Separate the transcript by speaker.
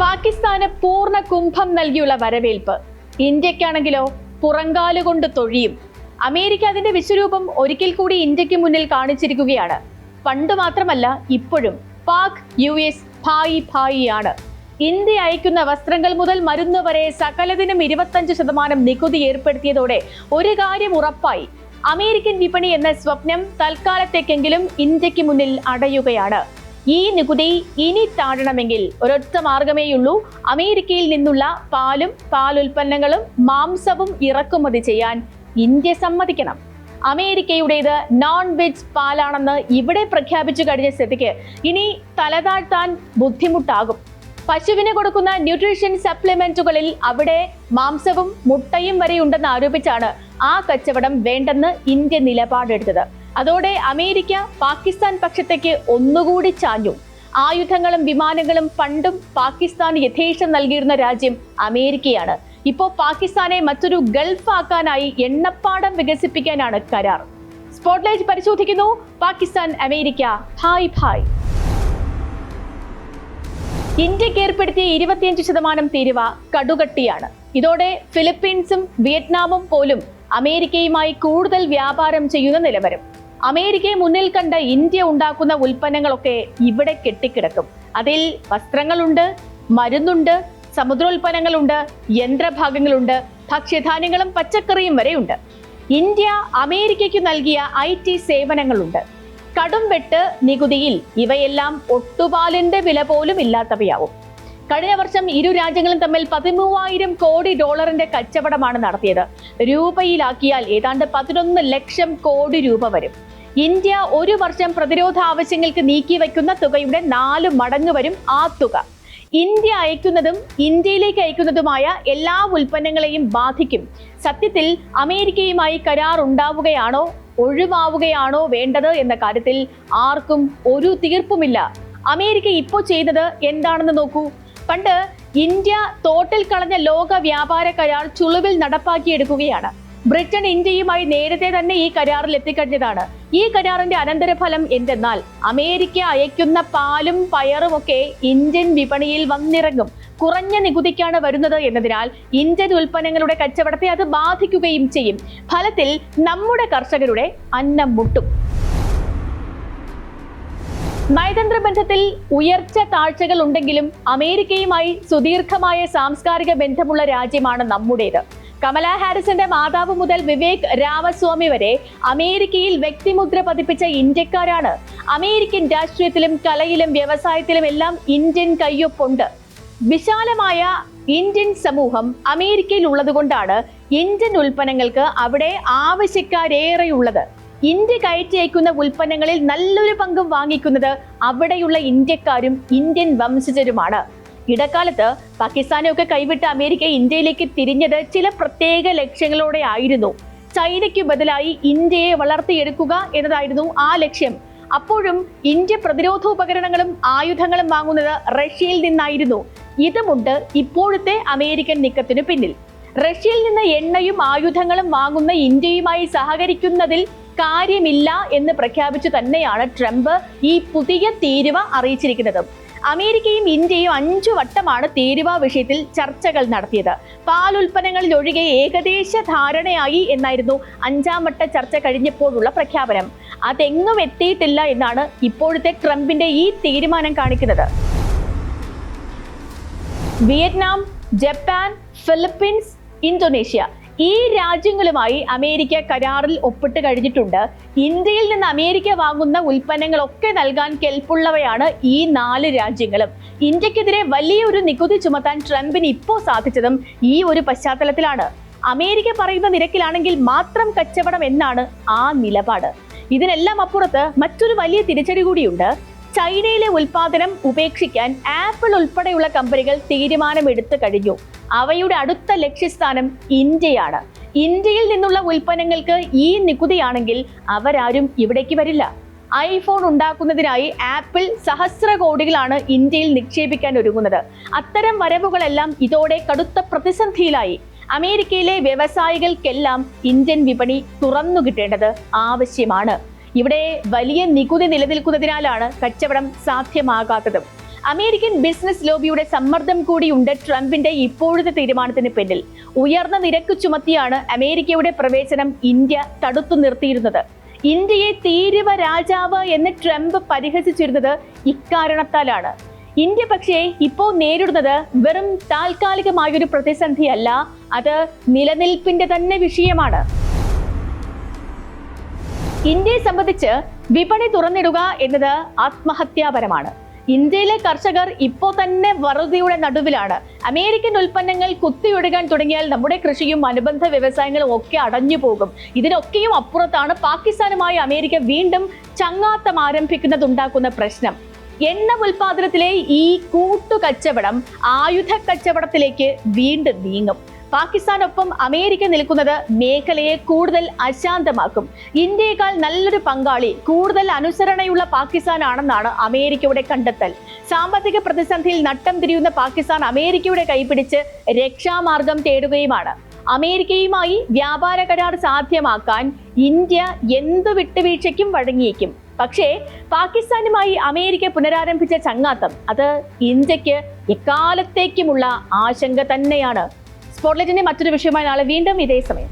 Speaker 1: പാകിസ്ഥാന് പൂർണ്ണ കുംഭം നൽകിയുള്ള വരവേൽപ്പ്. ഇന്ത്യക്കാണെങ്കിലോ പുറങ്കാലുകൊണ്ട് തൊഴിയും. അമേരിക്ക അതിന്റെ വിശ്വരൂപം ഒരിക്കൽ കൂടി ഇന്ത്യക്ക് മുന്നിൽ കാണിച്ചിരിക്കുകയാണ്. പണ്ട് മാത്രമല്ല, ഇപ്പോഴും പാക് US ഭായി ഭായിയാണ്. ഇന്ത്യ അയക്കുന്ന വസ്ത്രങ്ങൾ മുതൽ മരുന്ന് വരെ സകലതിനും 25% നികുതി ഏർപ്പെടുത്തിയതോടെ ഒരു കാര്യം ഉറപ്പായി: അമേരിക്കൻ വിപണി എന്ന സ്വപ്നം തൽക്കാലത്തേക്കെങ്കിലും ഇന്ത്യക്ക് മുന്നിൽ അടയുകയാണ്. ഈ നികുതി ഇനി താഴണമെങ്കിൽ ഒരൊറ്റ മാർഗമേയുള്ളൂ: അമേരിക്കയിൽ നിന്നുള്ള പാലും പാലുൽപ്പന്നങ്ങളും മാംസവും ഇറക്കുമതി ചെയ്യാൻ ഇന്ത്യ സമ്മതിക്കണം. അമേരിക്കയുടേത് നോൺ വെജ് പാലാണെന്ന് ഇവിടെ പ്രഖ്യാപിച്ചു കഴിഞ്ഞ സ്ഥിതിക്ക് ഇനി തലതാഴ്ത്താൻ ബുദ്ധിമുട്ടാകും. പശുവിന് കൊടുക്കുന്ന ന്യൂട്രീഷൻ സപ്ലിമെന്റുകളിൽ അവിടെ മാംസവും മുട്ടയും വരെ ഉണ്ടെന്ന് ആരോപിച്ചാണ് ആ കച്ചവടം വേണ്ടെന്ന് ഇന്ത്യ നിലപാടെടുത്തത്. അതോടെ അമേരിക്ക പാകിസ്ഥാൻ പക്ഷത്തേക്ക് ഒന്നുകൂടി ചാഞ്ഞു. ആയുധങ്ങളും വിമാനങ്ങളും പണ്ടും പാകിസ്ഥാന് യഥേഷ്ടം നൽകിയിരുന്ന രാജ്യം അമേരിക്കയാണ്. ഇപ്പോൾ പാകിസ്ഥാനെ മറ്റൊരു ഗൾഫ് ആക്കാനായി എണ്ണപ്പാടം വികസിപ്പിക്കാനാണ് കരാർ. സ്പോട്ട്ലൈറ്റ് പരിശോധിക്കുന്നു. പാകിസ്ഥാൻ അമേരിക്ക ഭായ് ഭായ്. ഇന്ത്യക്ക് ഏർപ്പെടുത്തിയ 25% തീരുവ കടുകട്ടിയാണ്. ഇതോടെ ഫിലിപ്പീൻസും വിയറ്റ്നാമും പോലും അമേരിക്കയുമായി കൂടുതൽ വ്യാപാരം ചെയ്യുന്ന നിലവരും. അമേരിക്കയെ മുന്നിൽ കണ്ട ഇന്ത്യ ഉണ്ടാക്കുന്ന ഉൽപ്പന്നങ്ങളൊക്കെ ഇവിടെ കെട്ടിക്കിടക്കും. അതിൽ വസ്ത്രങ്ങളുണ്ട്, മരുന്നുണ്ട്, സമുദ്രോൽപ്പന്നങ്ങളുണ്ട്, യന്ത്രഭാഗങ്ങളുണ്ട്, ഭക്ഷ്യധാന്യങ്ങളും പച്ചക്കറിയും വരെയുണ്ട്. ഇന്ത്യ അമേരിക്കയ്ക്ക് നൽകിയ IT സേവനങ്ങളുണ്ട്. കടും വെട്ട് നികുതിയിൽ ഇവയെല്ലാം ഒട്ടുപാലിന്റെ വില പോലും ഇല്ലാത്തവയാവും. കഴിഞ്ഞ വർഷം ഇരു രാജ്യങ്ങളും തമ്മിൽ 13,000 കോടി ഡോളറിന്റെ കച്ചവടമാണ് നടത്തിയത്. രൂപയിലാക്കിയാൽ ഏതാണ്ട് 11 ലക്ഷം കോടി രൂപ വരും. ഇന്ത്യ ഒരു വർഷം പ്രതിരോധ ആവശ്യങ്ങൾക്ക് നീക്കിവെക്കുന്ന തുകയുടെ 4 മടങ്ങ് വരും ആ തുക. ഇന്ത്യ അയക്കുന്നതും ഇന്ത്യയിലേക്ക് അയക്കുന്നതുമായ എല്ലാ ഉൽപ്പന്നങ്ങളെയും ബാധിക്കും. സത്യത്തിൽ അമേരിക്കയുമായി കരാർ ഉണ്ടാവുകയാണോ ഒഴിവാവുകയാണോ വേണ്ടത് എന്ന കാര്യത്തിൽ ആർക്കും ഒരു തീർപ്പുമില്ല. അമേരിക്ക ഇപ്പോൾ ചെയ്തത് എന്താണെന്ന് നോക്കൂ. പണ്ട് ഇന്ത്യ തോട്ടിൽ കളഞ്ഞ ലോക വ്യാപാര കരാർ ചുളുവിൽ നടപ്പാക്കിയെടുക്കുകയാണ്. ബ്രിട്ടൻ ഇന്ത്യയുമായി നേരത്തെ തന്നെ ഈ കരാറിൽ എത്തിക്കഴിഞ്ഞതാണ്. ഈ കരാറിന്റെ അനന്തരഫലം എന്തെന്നാൽ അമേരിക്ക അയക്കുന്ന പാലും പയറും ഒക്കെ ഇന്ത്യൻ വിപണിയിൽ വന്നിറങ്ങും. കുറഞ്ഞ നികുതിക്കാണ് വരുന്നത് എന്നതിനാൽ ഇന്ത്യൻ ഉൽപ്പന്നങ്ങളുടെ കച്ചവടത്തെ അത് ബാധിക്കുകയും ചെയ്യും. ഫലത്തിൽ നമ്മുടെ കർഷകരുടെ അന്നം മുട്ടും. നയതന്ത്ര ബന്ധത്തിൽ ഉയർച്ച താഴ്ചകൾ ഉണ്ടെങ്കിലും അമേരിക്കയുമായി സുദീർഘമായ സാംസ്കാരിക ബന്ധമുള്ള രാജ്യമാണ് നമ്മുടേത്. കമലാ ഹാരിസിന്റെ മാതാവ് മുതൽ വിവേക് രാമസ്വാമി വരെ അമേരിക്കയിൽ വ്യക്തിമുദ്ര പതിപ്പിച്ച ഇന്ത്യക്കാരാണ്. അമേരിക്കൻ രാഷ്ട്രീയത്തിലും കലയിലും വ്യവസായത്തിലും എല്ലാം ഇന്ത്യൻ കയ്യൊപ്പുണ്ട്. വിശാലമായ ഇന്ത്യൻ സമൂഹം അമേരിക്കയിൽ ഉള്ളതുകൊണ്ടാണ് ഇന്ത്യൻ ഉൽപ്പന്നങ്ങൾക്ക് അവിടെ ആവശ്യക്കാരേറെയുള്ളത്. ഇന്ത്യ കയറ്റി അയക്കുന്ന ഉൽപ്പന്നങ്ങളിൽ നല്ലൊരു പങ്കും വാങ്ങിക്കുന്നത് അവിടെയുള്ള ഇന്ത്യക്കാരും ഇന്ത്യൻ വംശജരുമാണ്. ഇടക്കാലത്ത് പാകിസ്ഥാനെയൊക്കെ കൈവിട്ട് അമേരിക്ക ഇന്ത്യയിലേക്ക് തിരിഞ്ഞത് ചില പ്രത്യേക ലക്ഷ്യങ്ങളോടെ ആയിരുന്നു. ചൈനയ്ക്ക് ബദലായി ഇന്ത്യയെ വളർത്തിയെടുക്കുക എന്നതായിരുന്നു ആ ലക്ഷ്യം. അപ്പോഴും ഇന്ത്യ പ്രതിരോധോപകരണങ്ങളും ആയുധങ്ങളും വാങ്ങുന്നത് റഷ്യയിൽ നിന്നായിരുന്നു. ഇതുമുണ്ട് ഇപ്പോഴത്തെ അമേരിക്കൻ നീക്കത്തിനു പിന്നിൽ. റഷ്യയിൽ നിന്ന് എണ്ണയും ആയുധങ്ങളും വാങ്ങുന്ന ഇന്ത്യയുമായി സഹകരിക്കുന്നതിൽ കാര്യമില്ല എന്ന് പ്രഖ്യാപിച്ചു തന്നെയാണ് ട്രംപ് ഈ പുതിയ തീരുവ അറിയിച്ചിരിക്കുന്നത്. അമേരിക്കയും ഇന്ത്യയും 5 വട്ടമാണ് തീരുവ വിഷയത്തിൽ ചർച്ചകൾ നടത്തിയത്. പാലുൽപ്പന്നങ്ങളിൽ ഒഴികെ ഏകദേശ ധാരണയായി എന്നായിരുന്നു 5ാം വട്ട ചർച്ച കഴിഞ്ഞപ്പോഴുള്ള പ്രഖ്യാപനം. അതെങ്ങും എത്തിയിട്ടില്ല എന്നാണ് ഇപ്പോഴത്തെ ട്രംപിന്റെ ഈ തീരുമാനം കാണിക്കുന്നത്. വിയറ്റ്നാം, ജപ്പാൻ, ഫിലിപ്പീൻസ്, ഇന്തോനേഷ്യ ഈ രാജ്യങ്ങളുമായി അമേരിക്ക കരാറിൽ ഒപ്പിട്ട് കഴിഞ്ഞിട്ടുണ്ട്. ഇന്ത്യയിൽ നിന്ന് അമേരിക്ക വാങ്ങുന്ന ഉൽപ്പന്നങ്ങളൊക്കെ നൽകാൻ കെൽപ്പുള്ളവയാണ് ഈ 4 രാജ്യങ്ങളും. ഇന്ത്യക്കെതിരെ വലിയൊരു നികുതി ചുമത്താൻ ട്രംപിന് ഇപ്പോൾ സാധിച്ചതും ഈ ഒരു പശ്ചാത്തലത്തിലാണ്. അമേരിക്ക പറയുന്ന നിരക്കിലാണെങ്കിൽ മാത്രം കച്ചവടം എന്നാണ് ആ നിലപാട്. ഇതിനെല്ലാം അപ്പുറത്ത് മറ്റൊരു വലിയ തിരിച്ചടി കൂടിയുണ്ട്. ചൈനയിലെ ഉൽപാദനം ഉപേക്ഷിക്കാൻ ആപ്പിൾ ഉൾപ്പെടെയുള്ള കമ്പനികൾ തീരുമാനമെടുത്തു കഴിഞ്ഞു. അവയുടെ അടുത്ത ലക്ഷ്യസ്ഥാനം ഇന്ത്യയാണ്. ഇന്ത്യയിൽ നിന്നുള്ള ഉൽപ്പന്നങ്ങൾക്ക് ഈ നികുതിയാണെങ്കിൽ അവരാരും ഇവിടേക്ക് വരില്ല. ഐഫോൺ ഉണ്ടാക്കുന്നതിനായി ആപ്പിൾ സഹസ്ര കോടികളാണ് ഇന്ത്യയിൽ നിക്ഷേപിക്കാൻ ഒരുങ്ങുന്നത്. അത്തരം വരവുകളെല്ലാം ഇതോടെ കടുത്ത പ്രതിസന്ധിയിലായി. അമേരിക്കയിലെ വ്യവസായികൾക്കെല്ലാം ഇന്ത്യൻ വിപണി തുറന്നു കിട്ടേണ്ടത് ആവശ്യമാണ്. ഇവിടെ വലിയ നികുതി നിലനിൽക്കുന്നതിനാലാണ് കച്ചവടം സാധ്യമാകാത്തതും. അമേരിക്കൻ ബിസിനസ് ലോബിയുടെ സമ്മർദ്ദം കൂടിയുണ്ട് ട്രംപിന്റെ ഇപ്പോഴത്തെ തീരുമാനത്തിന് പിന്നിൽ. ഉയർന്ന നിരക്ക് ചുമത്തിയാണ് അമേരിക്കയുടെ പ്രവേശനം ഇന്ത്യ തടുത്തു നിർത്തിയിരുന്നത്. ഇന്ത്യയെ തീരുവ രാജാവ് എന്ന് ട്രംപ് പരിഹസിച്ചിരുന്നത് ഇക്കാരണത്താലാണ്. ഇന്ത്യ പക്ഷേ ഇപ്പോൾ നേരിടുന്നത് വെറും താൽക്കാലികമായൊരു പ്രതിസന്ധിയല്ല, അത് നിലനിൽപ്പിന്റെ തന്നെ വിഷയമാണ്. ഇന്ത്യയെ സംബന്ധിച്ച് വിപണി തുറന്നിടുക എന്നത് ആത്മഹത്യാപരമാണ്. ഇന്ത്യയിലെ കർഷകർ ഇപ്പോൾ തന്നെ വറുതിയുടെ നടുവിലാണ്. അമേരിക്കൻ ഉൽപ്പന്നങ്ങൾ കുത്തിയൊഴുകാൻ തുടങ്ങിയാൽ നമ്മുടെ കൃഷിയും അനുബന്ധ വ്യവസായങ്ങളും ഒക്കെ അടഞ്ഞു പോകും. ഇതിനൊക്കെയും അപ്പുറത്താണ് പാകിസ്ഥാനുമായി അമേരിക്ക വീണ്ടും ചങ്ങാത്തം ആരംഭിക്കുന്നതുണ്ടാക്കുന്ന പ്രശ്നം. എണ്ണ ഉൽപാദനത്തിലെ ഈ കൂട്ടുകച്ചവടം ആയുധ കച്ചവടത്തിലേക്ക് വീണ്ടും നീങ്ങും. പാകിസ്ഥാനൊപ്പം അമേരിക്ക നിൽക്കുന്നത് മേഖലയെ കൂടുതൽ അശാന്തമാക്കും. ഇന്ത്യയേക്കാൾ നല്ലൊരു പങ്കാളി, കൂടുതൽ അനുസരണയുള്ള പാകിസ്ഥാനാണെന്നാണ് അമേരിക്കയുടെ കണ്ടെത്തൽ. സാമ്പത്തിക പ്രതിസന്ധിയിൽ നട്ടം തിരിയുന്ന പാകിസ്ഥാൻ അമേരിക്കയുടെ കൈപിടിച്ച് രക്ഷാമാർഗം തേടുകയുമാണ്. അമേരിക്കയുമായി വ്യാപാര കരാർ സാധ്യമാക്കാൻ ഇന്ത്യ എന്തു വിട്ടുവീഴ്ചയ്ക്കും വഴങ്ങിയേക്കും. പക്ഷേ പാകിസ്ഥാനുമായി അമേരിക്ക പുനരാരംഭിച്ച ചങ്ങാത്തം അത് ഇന്ത്യക്ക് എക്കാലത്തേക്കുമുള്ള ആശങ്ക തന്നെയാണ്. സ്പോട്ട്ലൈറ്റിന്റെ മറ്റൊരു വിഷയമായി നാളെ വീണ്ടും ഇതേ സമയം.